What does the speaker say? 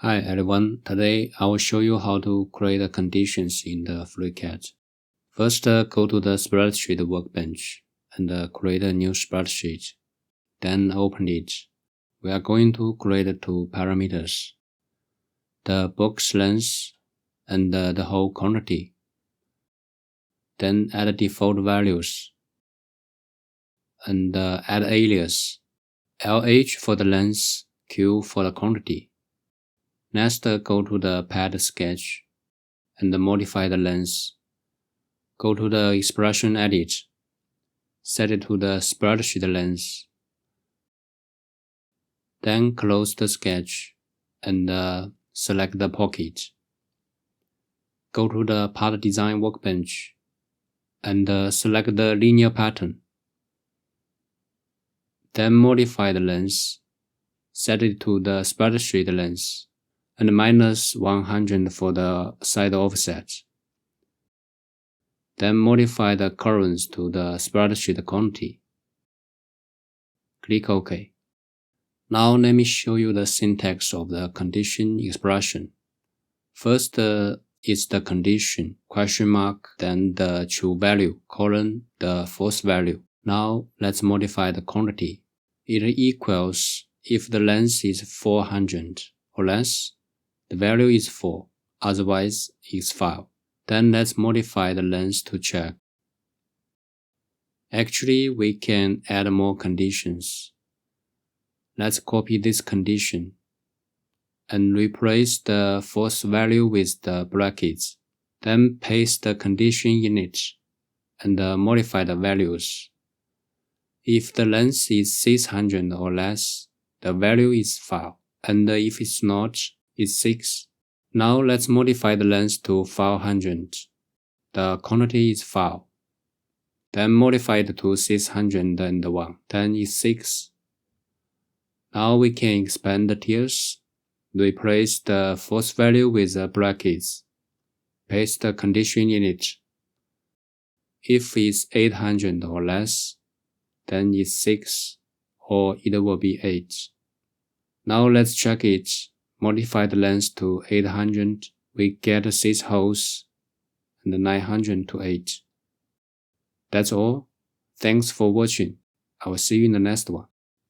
Hi everyone, today I will show you how to create the conditions in the FreeCAD. First, go to the spreadsheet workbench and create a new spreadsheet. Then open it. We are going to create two parameters, the box length and the whole quantity. Then add default values and add alias, LH for the length, Q for the quantity. Next, go to the pad sketch and modify the length. Go to the expression edit. Set it to the spreadsheet length. Then close the sketch and select the pocket. Go to the part design workbench and select the linear pattern. Then modify the length. Set it to the spreadsheet length and minus 100 for the side offset. Then modify the currents to the spreadsheet quantity. Click OK. Now let me show you the syntax of the condition expression. First is the condition, question mark, then the true value, colon, the false value. Now let's modify the quantity. It equals if the length is 400 or less, the value is 4, otherwise it's 5. Then let's modify the length to check. Actually, we can add more conditions. Let's copy this condition and replace the false value with the brackets. Then paste the condition in it and modify the values. If the length is 600 or less, the value is 5, and if it's not, it's 6. Now let's modify the length to 500. The quantity is 5. Then modify it to 601. Then it's 6. Now we can expand the tiers. Replace the false value with the brackets. Paste the condition in it. If it's 800 or less, then it's 6, or it will be 8. Now let's check it. Modify the length to 800. We get 6 holes and 900 to 8. That's all. Thanks for watching. I will see you in the next one.